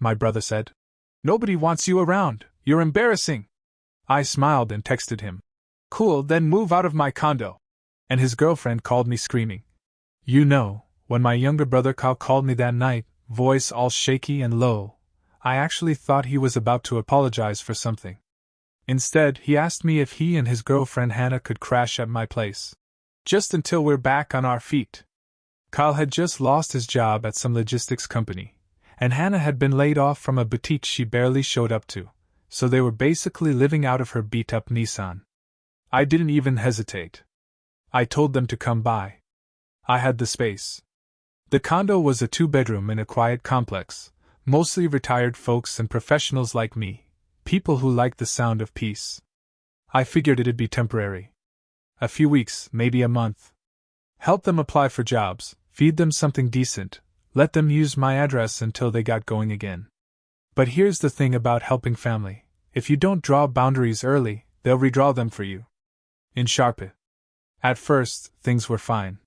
my brother said. Nobody wants you around, you're embarrassing. I smiled and texted him. Cool, then move out of my condo. And his girlfriend called me screaming. You know, when my younger brother Kyle called me that night, voice all shaky and low, I actually thought he was about to apologize for something. Instead, he asked me if he and his girlfriend Hannah could crash at my place. Just until we're back on our feet. Kyle had just lost his job at some logistics company, and Hannah had been laid off from a boutique she barely showed up to, so they were basically living out of her beat-up Nissan. I didn't even hesitate. I told them to come by. I had the space. The condo was a 2-bedroom in a quiet complex, mostly retired folks and professionals like me, people who liked the sound of peace. I figured it'd be temporary. A few weeks, maybe a month. Help them apply for jobs, feed them something decent, let them use my address until they got going again. But here's the thing about helping family. If you don't draw boundaries early, they'll redraw them for you. In Sharpie. At first, things were fine.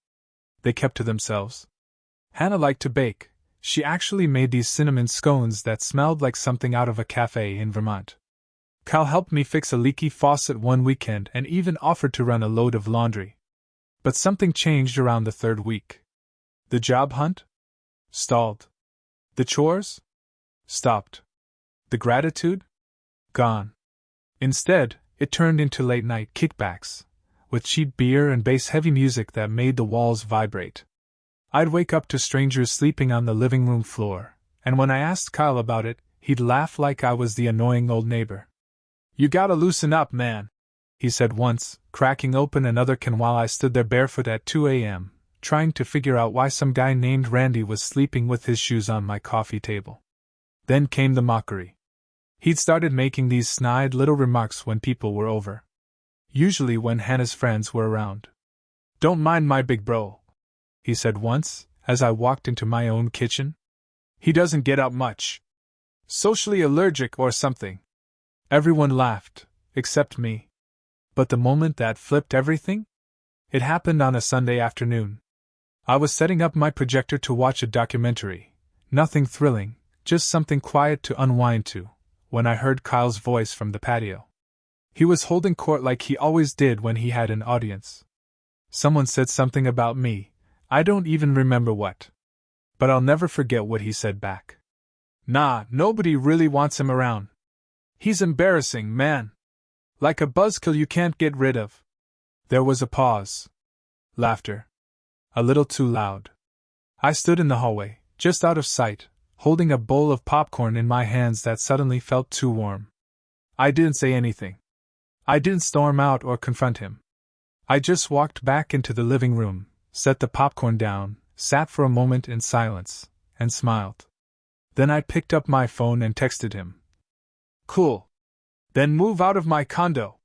They kept to themselves. Hannah liked to bake. She actually made these cinnamon scones that smelled like something out of a cafe in Vermont. Kyle helped me fix a leaky faucet one weekend and even offered to run a load of laundry. But something changed around the 3rd week. The job hunt? Stalled. The chores? Stopped. The gratitude? Gone. Instead, it turned into late-night kickbacks, with cheap beer and bass-heavy music that made the walls vibrate. I'd wake up to strangers sleeping on the living room floor, and when I asked Kyle about it, he'd laugh like I was the annoying old neighbor. You gotta loosen up, man, he said once, cracking open another can while I stood there barefoot at 2 a.m., trying to figure out why some guy named Randy was sleeping with his shoes on my coffee table. Then came the mockery. He'd started making these snide little remarks when people were over. Usually when Hannah's friends were around. Don't mind my big bro, he said once, as I walked into my own kitchen. He doesn't get out much. Socially allergic or something. Everyone laughed, except me. But the moment that flipped everything? It happened on a Sunday afternoon. I was setting up my projector to watch a documentary. Nothing thrilling, just something quiet to unwind to, when I heard Kyle's voice from the patio. He was holding court like he always did when he had an audience. Someone said something about me, I don't even remember what. But I'll never forget what he said back. Nah, nobody really wants him around. He's embarrassing, man. Like a buzzkill you can't get rid of. There was a pause. Laughter. A little too loud. I stood in the hallway, just out of sight, holding a bowl of popcorn in my hands that suddenly felt too warm. I didn't say anything. I didn't storm out or confront him. I just walked back into the living room, set the popcorn down, sat for a moment in silence, and smiled. Then I picked up my phone and texted him. Cool. Then move out of my condo.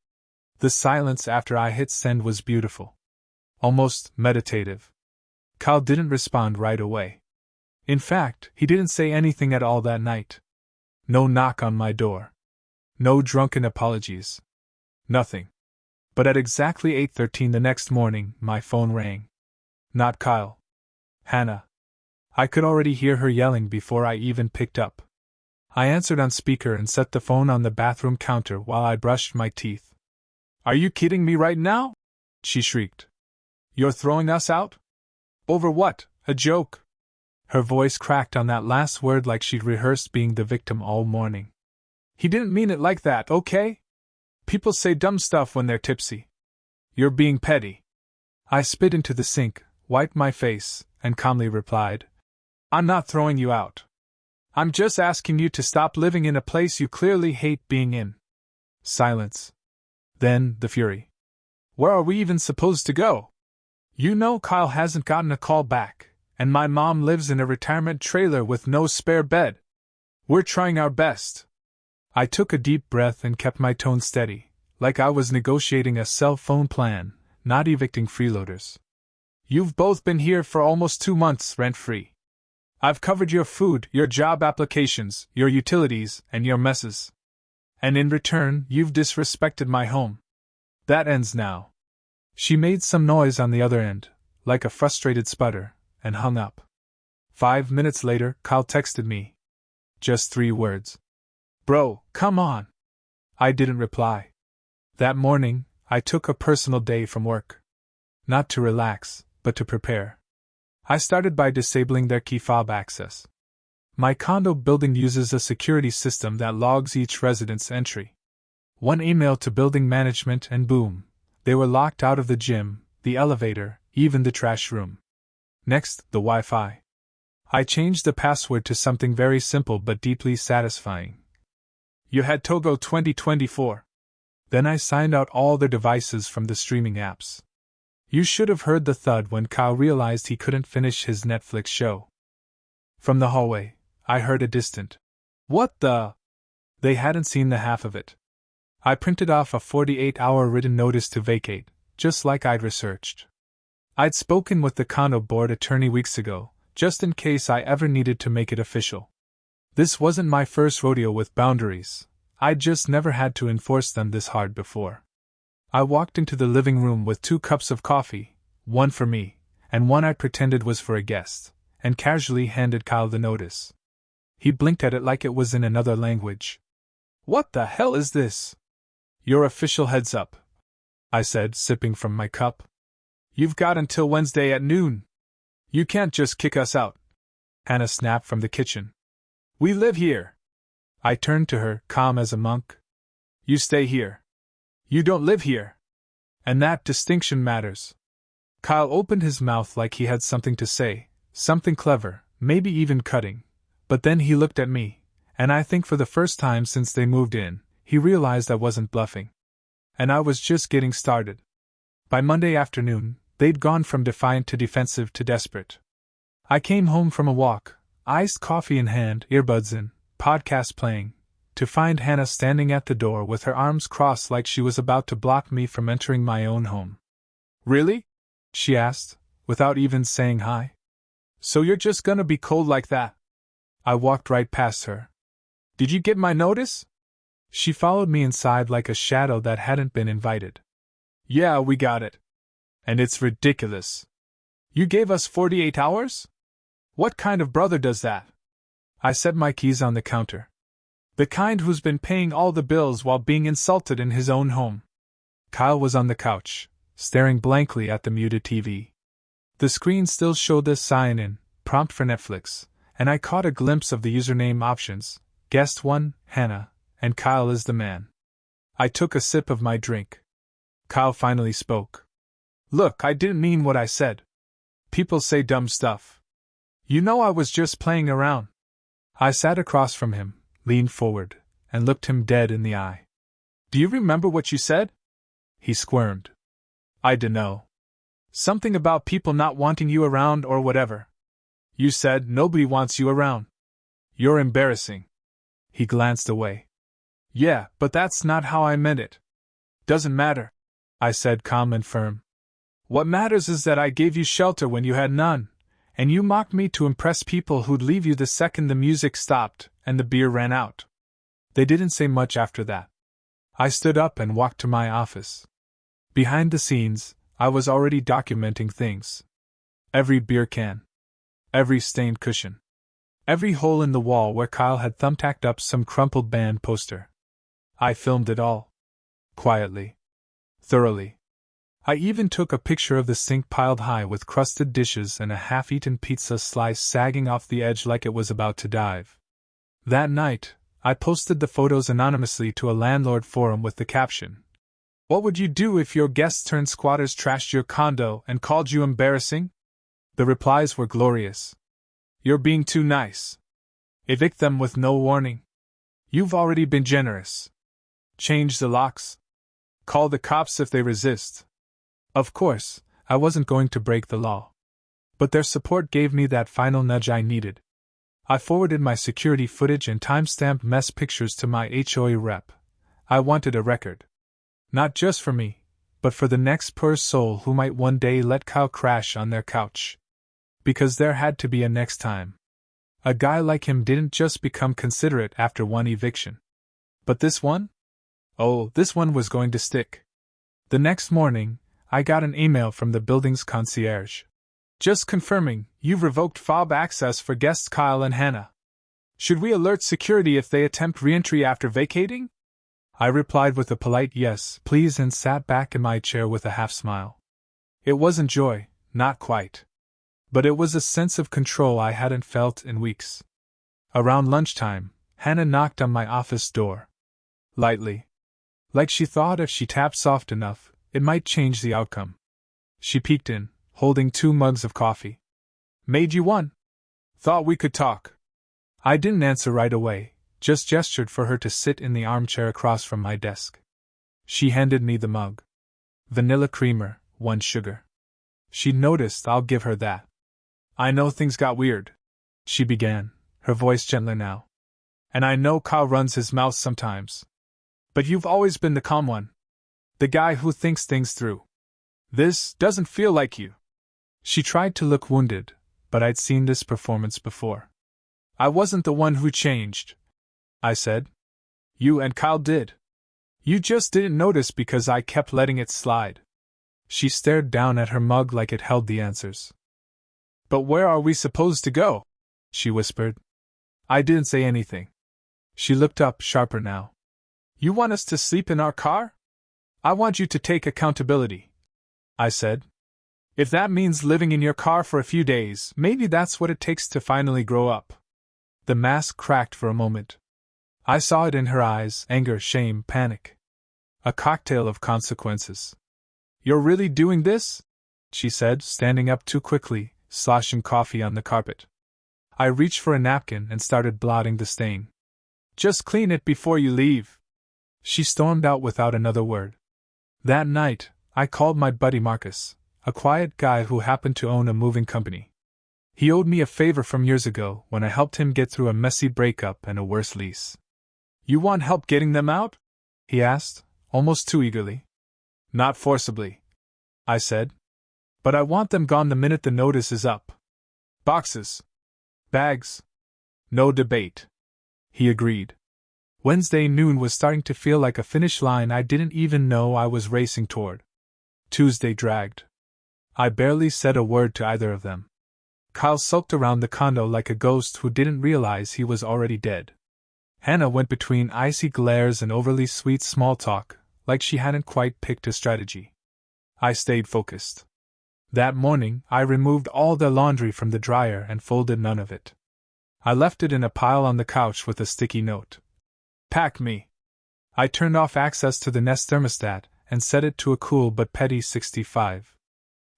The silence after I hit send was beautiful. Almost meditative. Kyle didn't respond right away. In fact, he didn't say anything at all that night. No knock on my door. No drunken apologies. Nothing. But at exactly 8:13 the next morning, my phone rang. Not Kyle. Hannah. I could already hear her yelling before I even picked up. I answered on speaker and set the phone on the bathroom counter while I brushed my teeth. Are you kidding me right now? She shrieked. You're throwing us out? Over what? A joke? Her voice cracked on that last word like she'd rehearsed being the victim all morning. He didn't mean it like that, okay? People say dumb stuff when they're tipsy. You're being petty. I spit into the sink, wiped my face, and calmly replied, I'm not throwing you out. I'm just asking you to stop living in a place you clearly hate being in. Silence. Then, the fury. Where are we even supposed to go? You know Kyle hasn't gotten a call back, and my mom lives in a retirement trailer with no spare bed. We're trying our best. I took a deep breath and kept my tone steady, like I was negotiating a cell phone plan, not evicting freeloaders. You've both been here for almost 2 months rent-free. I've covered your food, your job applications, your utilities, and your messes. And in return, you've disrespected my home. That ends now. She made some noise on the other end, like a frustrated sputter, and hung up. 5 minutes later, Kyle texted me. Just 3 words. Bro, come on. I didn't reply. That morning, I took a personal day from work. Not to relax, but to prepare. I started by disabling their key fob access. My condo building uses a security system that logs each resident's entry. 1 email to building management and boom, they were locked out of the gym, the elevator, even the trash room. Next, the Wi-Fi. I changed the password to something very simple but deeply satisfying. You had Togo 2024. Then I signed out all their devices from the streaming apps. You should have heard the thud when Kyle realized he couldn't finish his Netflix show. From the hallway, I heard a distant, "What the?" They hadn't seen the half of it. I printed off a 48-hour written notice to vacate, just like I'd researched. I'd spoken with the condo board attorney weeks ago, just in case I ever needed to make it official. This wasn't my first rodeo with boundaries. I'd just never had to enforce them this hard before. I walked into the living room with 2 cups of coffee, one for me, and one I pretended was for a guest, and casually handed Kyle the notice. He blinked at it like it was in another language. "What the hell is this?" "Your official heads up," I said, sipping from my cup. "You've got until Wednesday at noon. You can't just kick us out." Hannah snapped from the kitchen. "We live here." I turned to her, calm as a monk. "You stay here. You don't live here. And that distinction matters." Kyle opened his mouth like he had something to say, something clever, maybe even cutting. But then he looked at me, and I think for the first time since they moved in, he realized I wasn't bluffing. And I was just getting started. By Monday afternoon, they'd gone from defiant to defensive to desperate. I came home from a walk, iced coffee in hand, earbuds in, podcast playing, to find Hannah standing at the door with her arms crossed like she was about to block me from entering my own home. "Really?" she asked, without even saying hi. "So you're just gonna be cold like that?" I walked right past her. "Did you get my notice?" She followed me inside like a shadow that hadn't been invited. "Yeah, we got it. And it's ridiculous. You gave us 48 hours? What kind of brother does that?" I set my keys on the counter. "The kind who's been paying all the bills while being insulted in his own home." Kyle was on the couch, staring blankly at the muted TV. The screen still showed the sign-in prompt for Netflix, and I caught a glimpse of the username options: Guest 1, Hannah, and Kyle is the man. I took a sip of my drink. Kyle finally spoke. "Look, I didn't mean what I said. People say dumb stuff. You know I was just playing around." I sat across from him, leaned forward, and looked him dead in the eye. "Do you remember what you said?" He squirmed. "I dunno. Something about people not wanting you around or whatever. You said nobody wants you around. You're embarrassing." He glanced away. "Yeah, but that's not how I meant it." "Doesn't matter," I said, calm and firm. "What matters is that I gave you shelter when you had none, and you mocked me to impress people who'd leave you the second the music stopped and the beer ran out." They didn't say much after that. I stood up and walked to my office. Behind the scenes, I was already documenting things. Every beer can. Every stained cushion. Every hole in the wall where Kyle had thumbtacked up some crumpled band poster. I filmed it all. Quietly. Thoroughly. I even took a picture of the sink piled high with crusted dishes and a half-eaten pizza slice sagging off the edge like it was about to dive. That night, I posted the photos anonymously to a landlord forum with the caption, "What would you do if your guests-turned-squatters trashed your condo and called you embarrassing?" The replies were glorious. "You're being too nice. Evict them with no warning. You've already been generous. Change the locks. Call the cops if they resist." Of course, I wasn't going to break the law. But their support gave me that final nudge I needed. I forwarded my security footage and time-stamped mess pictures to my HOA rep. I wanted a record. Not just for me, but for the next poor soul who might one day let Kyle crash on their couch. Because there had to be a next time. A guy like him didn't just become considerate after one eviction. But this one? Oh, this one was going to stick. The next morning, I got an email from the building's concierge. "Just confirming, you've revoked fob access for guests Kyle and Hannah." Should we alert security if they attempt re-entry after vacating? I replied with a polite yes, please, and sat back in my chair with a half smile. It wasn't joy, not quite. But it was a sense of control I hadn't felt in weeks. Around lunchtime, Hannah knocked on my office door. Lightly. Like she thought if she tapped soft enough, it might change the outcome. She peeked in, holding 2 mugs of coffee. Made you one? Thought we could talk. I didn't answer right away, just gestured for her to sit in the armchair across from my desk. She handed me the mug. Vanilla creamer, 1 sugar. She'd noticed, I'll give her that. I know things got weird, she began, her voice gentler now. And I know Kyle runs his mouth sometimes. But you've always been the calm one. The guy who thinks things through. This doesn't feel like you. She tried to look wounded, but I'd seen this performance before. I wasn't the one who changed, I said. You and Kyle did. You just didn't notice because I kept letting it slide. She stared down at her mug like it held the answers. But where are we supposed to go? She whispered. I didn't say anything. She looked up, sharper now. You want us to sleep in our car? I want you to take accountability, I said. If that means living in your car for a few days, maybe that's what it takes to finally grow up. The mask cracked for a moment. I saw it in her eyes, anger, shame, panic. A cocktail of consequences. You're really doing this? She said, standing up too quickly, sloshing coffee on the carpet. I reached for a napkin and started blotting the stain. Just clean it before you leave. She stormed out without another word. That night, I called my buddy Marcus, a quiet guy who happened to own a moving company. He owed me a favor from years ago when I helped him get through a messy breakup and a worse lease. You want help getting them out? He asked, almost too eagerly. Not forcibly, I said. But I want them gone the minute the notice is up. Boxes. Bags. No debate. He agreed. Wednesday noon was starting to feel like a finish line I didn't even know I was racing toward. Tuesday dragged. I barely said a word to either of them. Kyle sulked around the condo like a ghost who didn't realize he was already dead. Hannah went between icy glares and overly sweet small talk, like she hadn't quite picked a strategy. I stayed focused. That morning, I removed all their laundry from the dryer and folded none of it. I left it in a pile on the couch with a sticky note. Pack me. I turned off access to the Nest thermostat and set it to a cool but petty 65.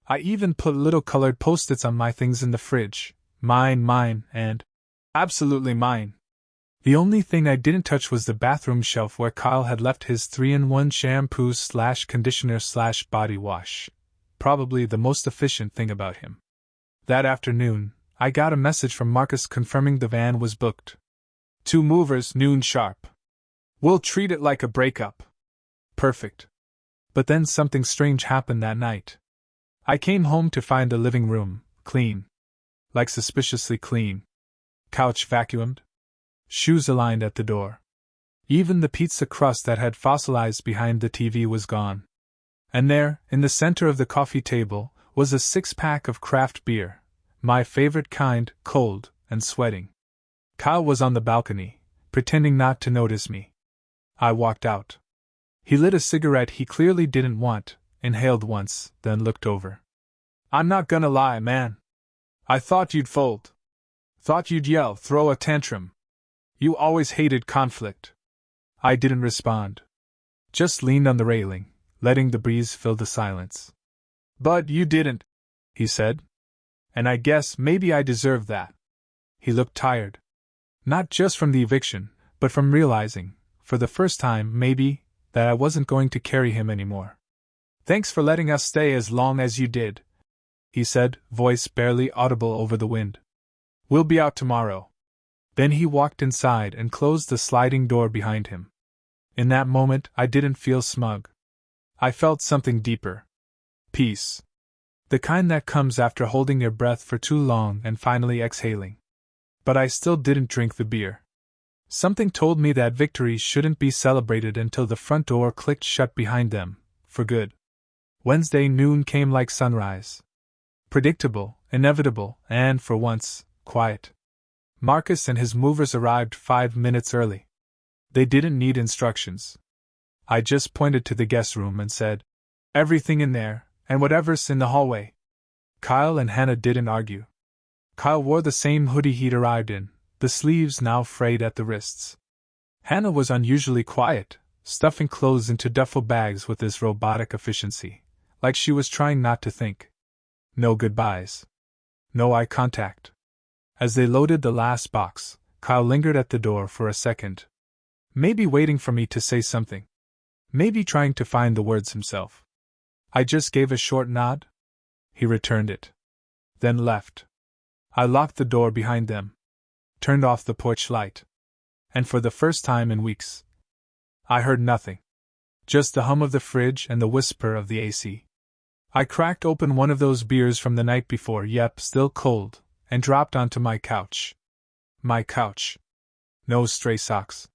I even put little colored post-its on my things in the fridge. Mine, and absolutely mine. The only thing I didn't touch was the bathroom shelf where Kyle had left his 3-in-1 shampoo/conditioner/body wash. Probably the most efficient thing about him. That afternoon, I got a message from Marcus confirming the van was booked. 2 movers, noon sharp. We'll treat it like a breakup. Perfect. But then something strange happened that night. I came home to find the living room clean. Like suspiciously clean. Couch vacuumed. Shoes aligned at the door. Even the pizza crust that had fossilized behind the TV was gone. And there, in the center of the coffee table, was a 6-pack of craft beer, my favorite kind, cold and sweating. Kyle was on the balcony, pretending not to notice me. I walked out. He lit a cigarette he clearly didn't want, inhaled once, then looked over. I'm not gonna lie, man. I thought you'd fold. Thought you'd yell, throw a tantrum. You always hated conflict. I didn't respond. Just leaned on the railing, letting the breeze fill the silence. But you didn't, he said. And I guess maybe I deserved that. He looked tired. Not just from the eviction, but from realizing, for the first time maybe, that I wasn't going to carry him anymore. Thanks for letting us stay as long as you did, he said, voice barely audible over the wind. We'll be out tomorrow. Then he walked inside and closed the sliding door behind him. In that moment, I didn't feel smug. I felt something deeper. Peace. The kind that comes after holding your breath for too long and finally exhaling. But I still didn't drink the beer. Something told me that victory shouldn't be celebrated until the front door clicked shut behind them, for good. Wednesday noon came like sunrise. Predictable, inevitable, and, for once, quiet. Marcus and his movers arrived 5 minutes early. They didn't need instructions. I just pointed to the guest room and said, "Everything in there, and whatever's in the hallway." Kyle and Hannah didn't argue. Kyle wore the same hoodie he'd arrived in, the sleeves now frayed at the wrists. Hannah was unusually quiet, stuffing clothes into duffel bags with this robotic efficiency, like she was trying not to think. No goodbyes. No eye contact. As they loaded the last box, Kyle lingered at the door for a second. Maybe waiting for me to say something. Maybe trying to find the words himself. I just gave a short nod. He returned it. Then left. I locked the door behind them. Turned off the porch light. And for the first time in weeks, I heard nothing. Just the hum of the fridge and the whisper of the AC. I cracked open one of those beers from the night before, still cold, and dropped onto my couch. My couch. No stray socks.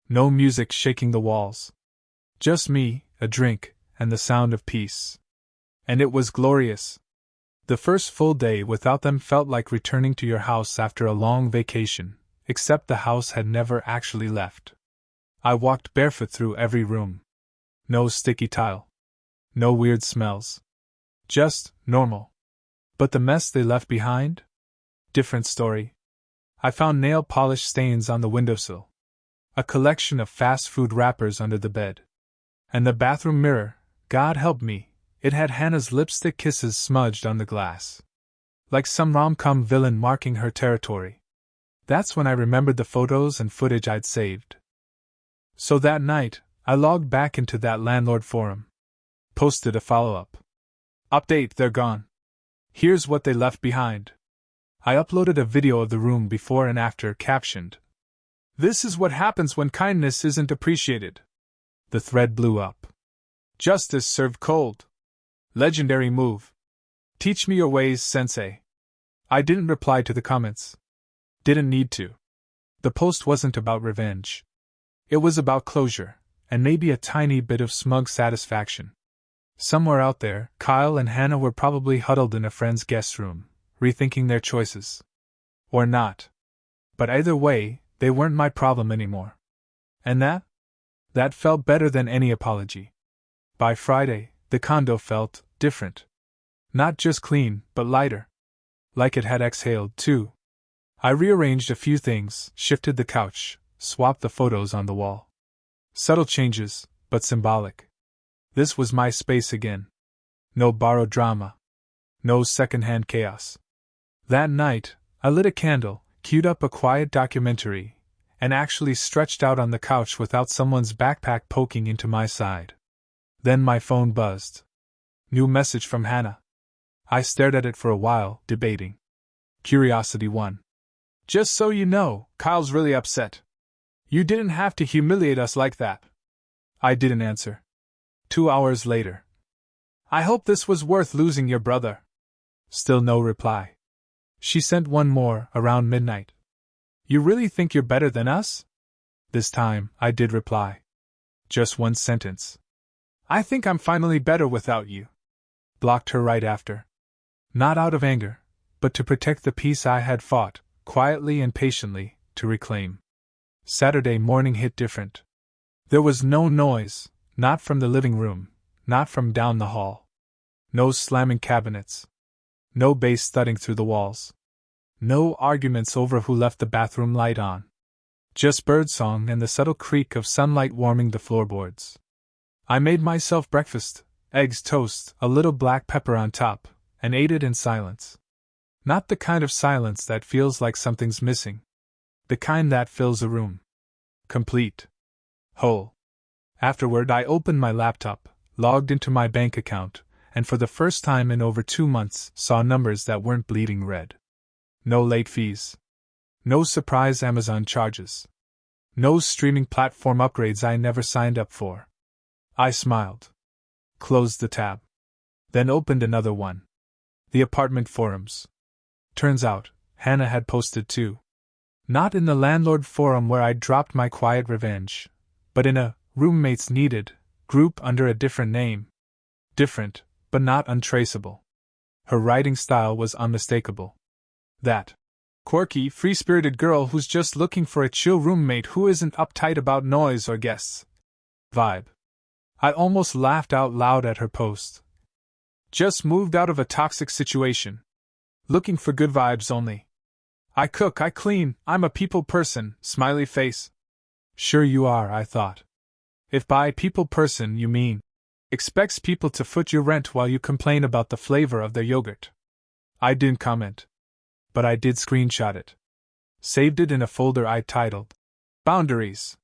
No music shaking the walls. Just me, a drink, and the sound of peace. And it was glorious. The first full day without them felt like returning to your house after a long vacation, except the house had never actually left. I walked barefoot through every room. No sticky tile. No weird smells. Just normal. But the mess they left behind? Different story. I found nail polish stains on the windowsill. A collection of fast food wrappers under the bed. And the bathroom mirror, God help me, it had Hannah's lipstick kisses smudged on the glass. Like some rom-com villain marking her territory. That's when I remembered the photos and footage I'd saved. So that night, I logged back into that landlord forum. Posted a follow-up. Update, they're gone. Here's what they left behind. I uploaded a video of the room before and after, captioned, "This is what happens when kindness isn't appreciated." The thread blew up. Justice served cold. Legendary move. Teach me your ways, sensei. I didn't reply to the comments. Didn't need to. The post wasn't about revenge. It was about closure, and maybe a tiny bit of smug satisfaction. Somewhere out there, Kyle and Hannah were probably huddled in a friend's guest room, rethinking their choices. Or not. But either way, they weren't my problem anymore. And that felt better than any apology. By Friday, the condo felt different. Not just clean, but lighter. Like it had exhaled, too. I rearranged a few things, shifted the couch, swapped the photos on the wall. Subtle changes, but symbolic. This was my space again. No borrowed drama. No secondhand chaos. That night, I lit a candle, queued up a quiet documentary, and actually stretched out on the couch without someone's backpack poking into my side. Then my phone buzzed. New message from Hannah. I stared at it for a while, debating. Curiosity won. "Just so you know, Kyle's really upset. You didn't have to humiliate us like that." I didn't answer. 2 hours later. "I hope this was worth losing your brother." Still no reply. She sent one more, around midnight. "You really think you're better than us?" This time, I did reply. Just one sentence. "I think I'm finally better without you." Blocked her right after. Not out of anger, but to protect the peace I had fought, quietly and patiently, to reclaim. Saturday morning hit different. There was no noise, not from the living room, not from down the hall. No slamming cabinets. No bass thudding through the walls. No arguments over who left the bathroom light on. Just birdsong and the subtle creak of sunlight warming the floorboards. I made myself breakfast, eggs, toast, a little black pepper on top, and ate it in silence. Not the kind of silence that feels like something's missing. The kind that fills a room. Complete. Whole. Afterward, I opened my laptop, logged into my bank account, and for the first time in over 2 months saw numbers that weren't bleeding red. No late fees. No surprise Amazon charges. No streaming platform upgrades I never signed up for. I smiled. Closed the tab. Then opened another one. The apartment forums. Turns out, Hannah had posted too. Not in the landlord forum where I'd dropped my quiet revenge, but in a roommates needed group under a different name. Different, but not untraceable. Her writing style was unmistakable. That Quirky, free-spirited girl who's just looking for a chill roommate who isn't uptight about noise or guests. Vibe. I almost laughed out loud at her post. Just moved out of a toxic situation. Looking for good vibes only. I cook, I clean, I'm a people person, smiley face. Sure you are, I thought. If by people person you mean expects people to foot your rent while you complain about the flavor of their yogurt. I didn't comment. But I did screenshot it. Saved it in a folder I titled Boundaries.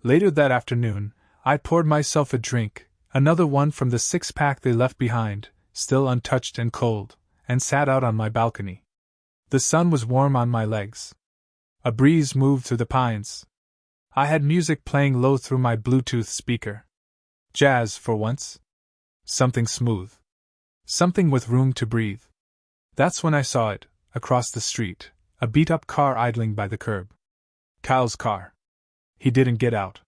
Later that afternoon, I poured myself a drink, another one from the six-pack they left behind, still untouched and cold, and sat out on my balcony. The sun was warm on my legs. A breeze moved through the pines. I had music playing low through my Bluetooth speaker. Jazz, for once. Something smooth. Something with room to breathe. That's when I saw it, across the street, a beat-up car idling by the curb. Kyle's car. He didn't get out.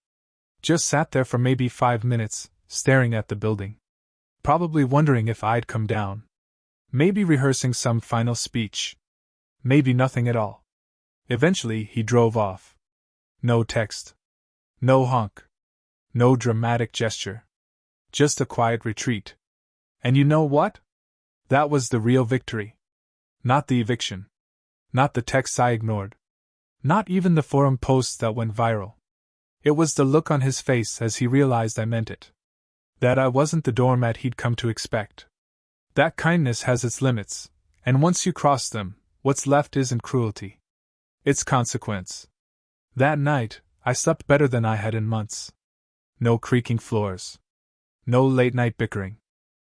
Just sat there for maybe 5 minutes, staring at the building. Probably wondering if I'd come down. Maybe rehearsing some final speech. Maybe nothing at all. Eventually, he drove off. No text. No honk. No dramatic gesture. Just a quiet retreat. And you know what? That was the real victory. Not the eviction. Not the texts I ignored. Not even the forum posts that went viral. It was the look on his face as he realized I meant it. That I wasn't the doormat he'd come to expect. That kindness has its limits, and once you cross them, what's left isn't cruelty. It's consequence. That night, I slept better than I had in months. No creaking floors. No late-night bickering.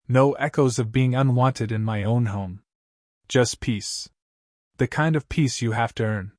No echoes of being unwanted in my own home. Just peace. The kind of peace you have to earn.